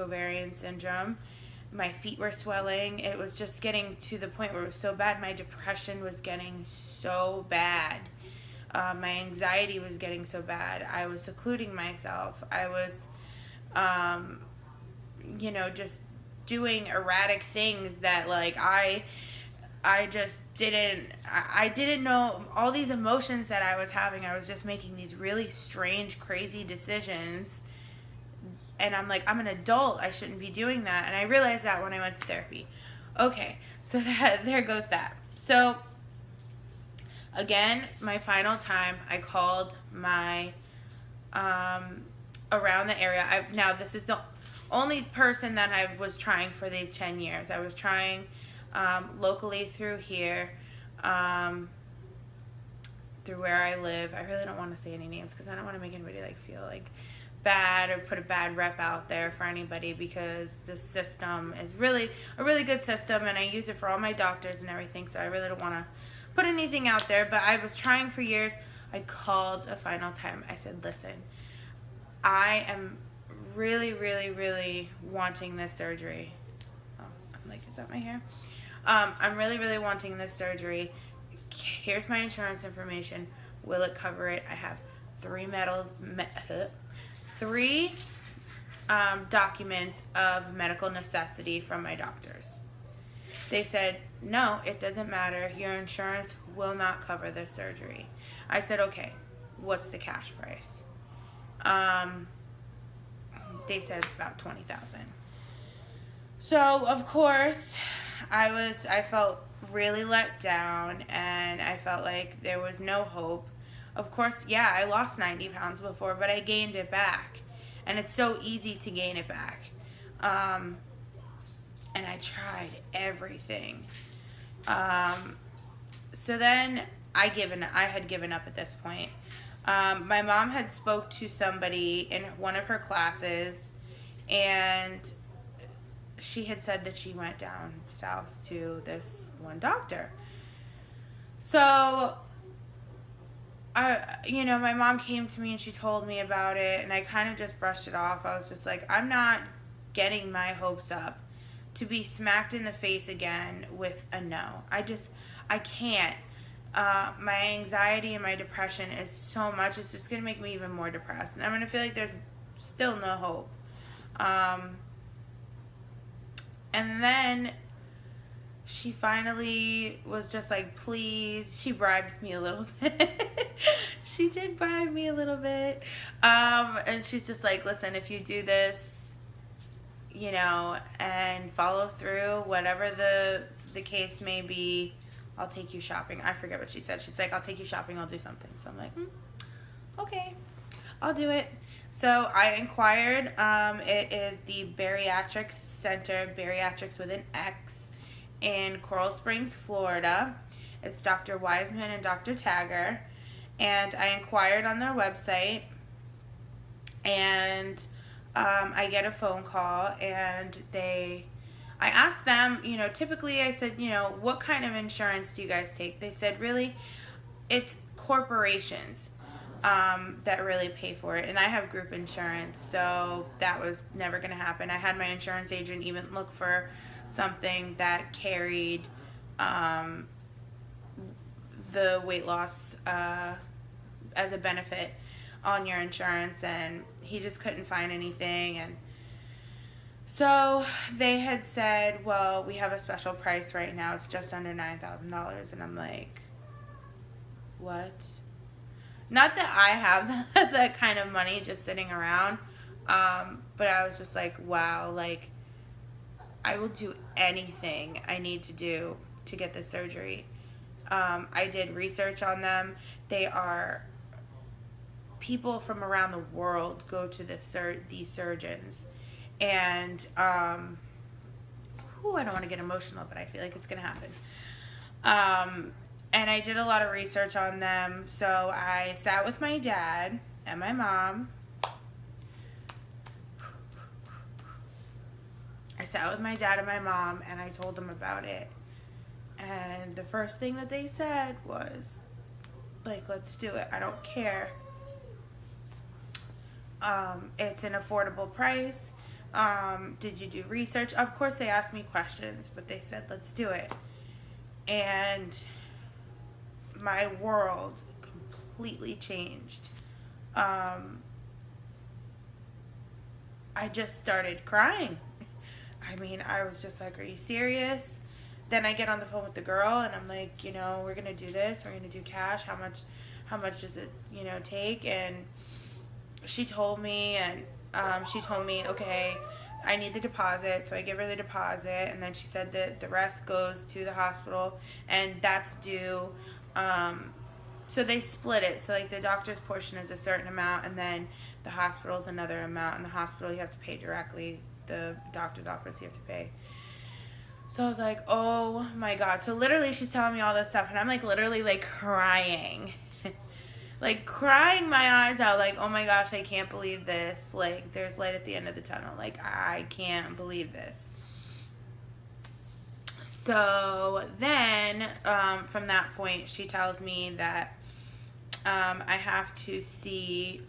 ovarian syndrome. My feet were swelling. It was just getting to the point where it was so bad. My depression was getting so bad. My anxiety was getting so bad. I was secluding myself. I was, just doing erratic things that, like, I just I didn't know all these emotions that I was having. I was just making these really strange, crazy decisions. And I'm like, I'm an adult. I shouldn't be doing that. And I realized that when I went to therapy. Okay, so there goes that. So, again, my final time, I called my, around the area. Now, this is the only person that I was trying for these 10 years. I was trying locally through here, through where I live. I really don't want to say any names because I don't want to make anybody feel bad or put a bad rep out there for anybody, because this system is really a really good system and I use it for all my doctors and everything, so I really don't want to put anything out there. But I was trying for years. I called a final time. I said, listen, I am really, really, really wanting this surgery. Oh, I'm like, is that my hair? I'm really, really wanting this surgery. Here's my insurance information. Will it cover it? I have three documents of medical necessity from my doctors. They said, no, it doesn't matter. Your insurance will not cover this surgery. I said, okay, what's the cash price? They said about $20,000. So, of course, I felt really let down, and I felt like there was no hope. Of course, yeah, I lost 90 pounds before, but I gained it back. And it's so easy to gain it back. And I tried everything. So then I had given up at this point. My mom had spoke to somebody in one of her classes, and she had said that she went down south to this one doctor. So, my mom came to me and she told me about it, and I kind of just brushed it off. I was just like, I'm not getting my hopes up to be smacked in the face again with a no. I can't. My anxiety and my depression is so much, it's just going to make me even more depressed. And I'm going to feel like there's still no hope. And then she finally was just like, please. She bribed me a little bit. She did bribe me a little bit. And she's just like, listen, if you do this, and follow through, whatever the case may be, I'll take you shopping. I forget what she said. She's like, I'll take you shopping. I'll do something. So I'm like, okay, I'll do it. So I inquired. It is the Bariatrics Center, Bariatrics with an X, in Coral Springs, Florida. It's Dr. Wiseman and Dr. Taggar. And I inquired on their website, and I get a phone call, and I asked them, typically I said, what kind of insurance do you guys take? They said, really, it's corporations that really pay for it. And I have group insurance, so that was never going to happen. I had my insurance agent even look for something that carried the weight loss as a benefit on your insurance, and he just couldn't find anything. And so they had said, well, we have a special price right now. It's just under $9,000. And I'm like, what? Not that I have that kind of money just sitting around, but I was just like, wow, like, I will do anything I need to do to get this surgery. I did research on them. They are people from around the world go to these surgeons. And, I don't want to get emotional, but I feel like it's going to happen. And I did a lot of research on them. So I sat with my dad and my mom. And I told them about it. And the first thing that they said was, like, let's do it. I don't care. It's an affordable price. Did you do research? Of course they asked me questions, but they said, let's do it. And my world completely changed. I just started crying. I mean, I was just like, are you serious? Then I get on the phone with the girl and I'm like, we're going to do this. We're going to do cash. How much does it, take? And she told me, okay, I need the deposit. So I give her the deposit, and then she said that the rest goes to the hospital, and that's due. So they split it. So like the doctor's portion is a certain amount, and then the hospital's another amount. And the hospital you have to pay directly. The doctor's office you have to pay. So I was like, oh my God. So literally she's telling me all this stuff, and I'm like literally like crying. Like crying my eyes out, like, oh my gosh, I can't believe this. Like, there's light at the end of the tunnel. Like, I can't believe this. So then, from that point, she tells me that I have to see,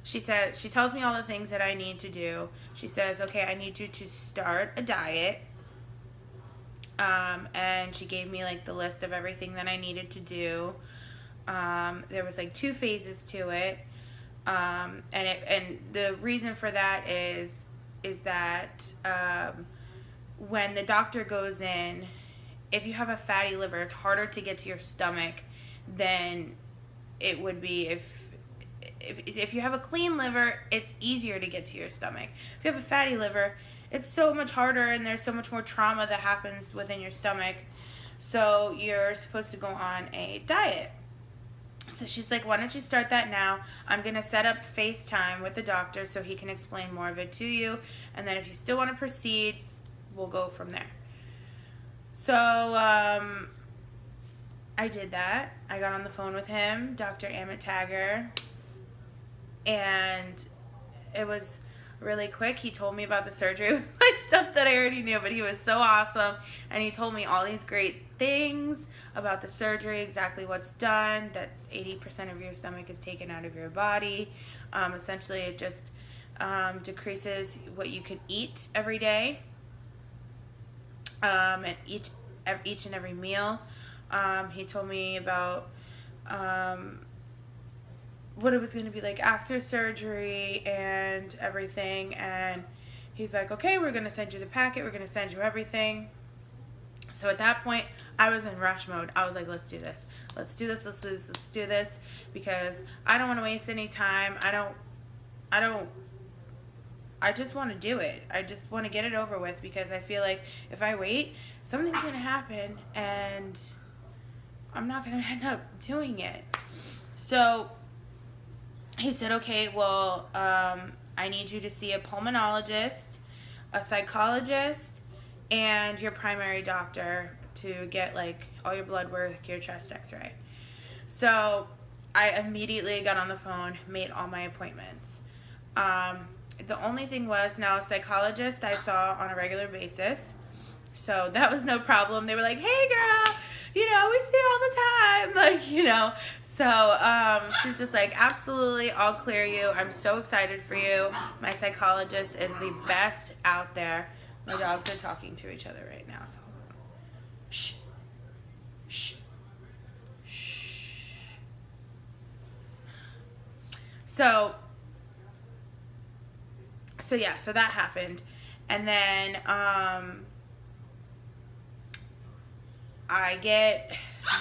she tells me all the things that I need to do. She says, okay, I need you to start a diet. And she gave me like the list of everything that I needed to do. There was like 2 phases to it. And the reason for that is that, when the doctor goes in, if you have a fatty liver, it's harder to get to your stomach than it would be if you have a clean liver. It's easier to get to your stomach. If you have a fatty liver, it's so much harder, and there's so much more trauma that happens within your stomach. So you're supposed to go on a diet. So she's like, why don't you start that now? I'm going to set up FaceTime with the doctor so he can explain more of it to you. And then if you still want to proceed, we'll go from there. So I did that. I got on the phone with him, Dr.taggar, and it was really quick. He told me about the surgery, like stuff that I already knew, but he was so awesome, and he told me all these great things about the surgery, exactly what's done, that 80% of your stomach is taken out of your body. Essentially, it just decreases what you can eat every day, and each and every meal. He told me about what it was going to be like after surgery and everything, and he's like, okay, we're going to send you the packet, we're going to send you everything. So at that point, I was in rush mode. I was like, let's do this, because I don't want to waste any time. I just want to do it. I just want to get it over with, because I feel like if I wait, something's going to happen and I'm not going to end up doing it. So he said, okay, well, I need you to see a pulmonologist, a psychologist, and your primary doctor to get like all your blood work, your chest x-ray. So I immediately got on the phone, made all my appointments. The only thing was, now a psychologist I saw on a regular basis, so that was no problem. They were like, hey girl, we see you all the time, like, so she's just like, absolutely, I'll clear you. I'm so excited for you. My psychologist is the best out there. My dogs are talking to each other right now, so shh, shh, shh. So that happened, and then I get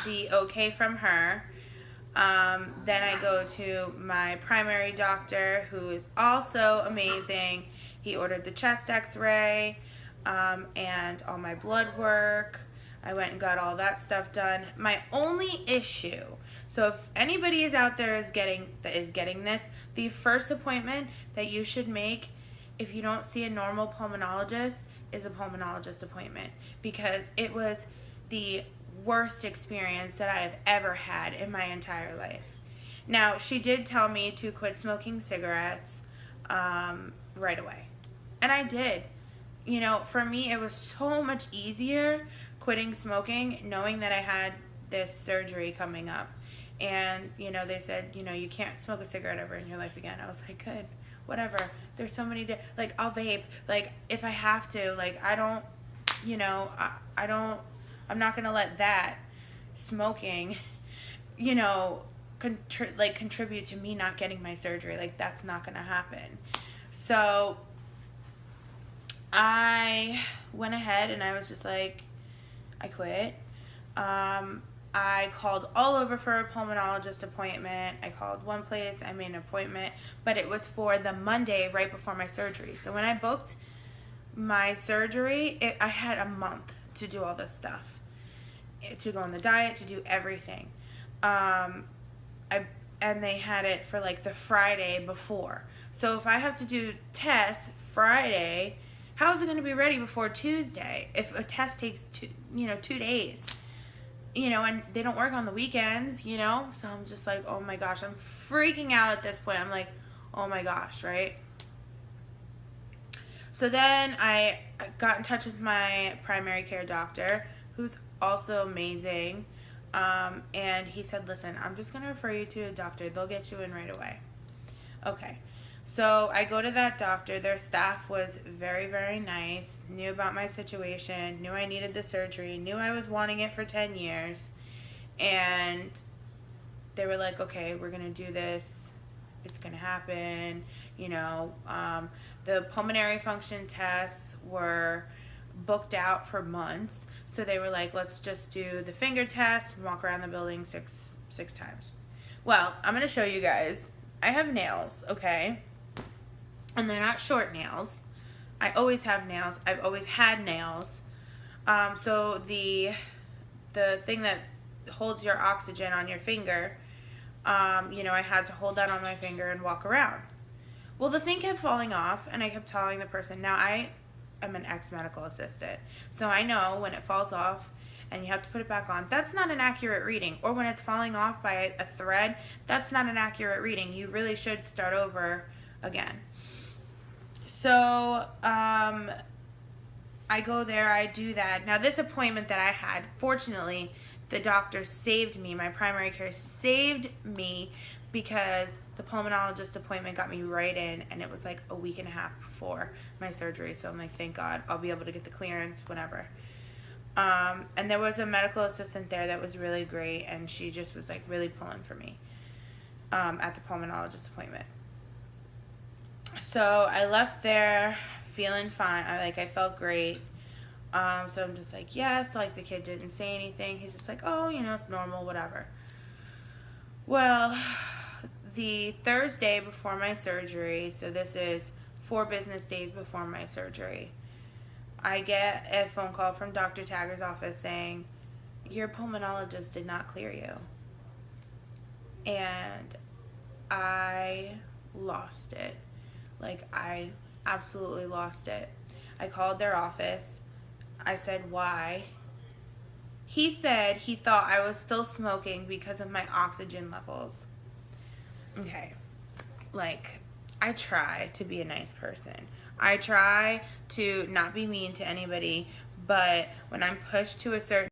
the okay from her. Then I go to my primary doctor, who is also amazing. He ordered the chest x-ray and all my blood work. I went and got all that stuff done. My only issue, so if anybody is out there is getting this, the first appointment that you should make if you don't see a normal pulmonologist is a pulmonologist appointment, because it was the worst experience that I have ever had in my entire life. Now, she did tell me to quit smoking cigarettes right away, and I did. For me, it was so much easier quitting smoking, knowing that I had this surgery coming up. And, they said, you can't smoke a cigarette ever in your life again. I was like, good. whatever. There's so many, like, I'll vape, like, if I have to, like, I don't, you know, I'm not going to let that smoking, you know, contribute to me not getting my surgery. Like, that's not going to happen. So I went ahead and I was just like, I quit. I called all over for a pulmonologist appointment. I called one place, I made an appointment, but it was for the Monday right before my surgery. So when I booked my surgery, I had a month to do all this stuff, to go on the diet, to do everything. And they had it for like the Friday before. So if I have to do tests Friday, how is it going to be ready before Tuesday if a test takes 2 days? You know, and they don't work on the weekends, you know? So I'm just like, oh my gosh, I'm freaking out at this point. I'm like, oh my gosh, right? So then I got in touch with my primary care doctor, who's also amazing. And he said, listen, I'm just going to refer you to a doctor. They'll get you in right away. Okay. So I go to that doctor. Their staff was very, very nice, knew about my situation, knew I needed the surgery, knew I was wanting it for 10 years. And they were like, okay, we're going to do this. It's going to happen. You know, the pulmonary function tests were booked out for months. So they were like, let's just do the finger test and walk around the building six times. Well, I'm going to show you guys. I have nails, okay? And they're not short nails. I always have nails. I've always had nails. So the thing that holds your oxygen on your finger, you know, I had to hold that on my finger and walk around. Well, the thing kept falling off, and I kept telling the person, now I am an ex-medical assistant, so I know when it falls off and you have to put it back on, that's not an accurate reading. Or when it's falling off by a thread, that's not an accurate reading. You really should start over again. So I go there, I do that. Now this appointment that I had, fortunately, the doctor saved me. My primary care saved me because the pulmonologist appointment got me right in, and it was like a week and a half before my surgery. So I'm like, thank God, I'll be able to get the clearance whenever. And there was a medical assistant there that was really great, and she just was like really pulling for me at the pulmonologist appointment. So I left there feeling fine. I felt great. So I'm just like, yes, like the kid didn't say anything. He's just like, oh, you know, it's normal, whatever. Well, the Thursday before my surgery, so this is 4 business days before my surgery, I get a phone call from Dr. Taggar's office saying, your pulmonologist did not clear you. And I lost it. Like, I absolutely lost it. I called their office. I said, why? He said he thought I was still smoking because of my oxygen levels. Okay. Like, I try to be a nice person. I try to not be mean to anybody, but when I'm pushed to a certain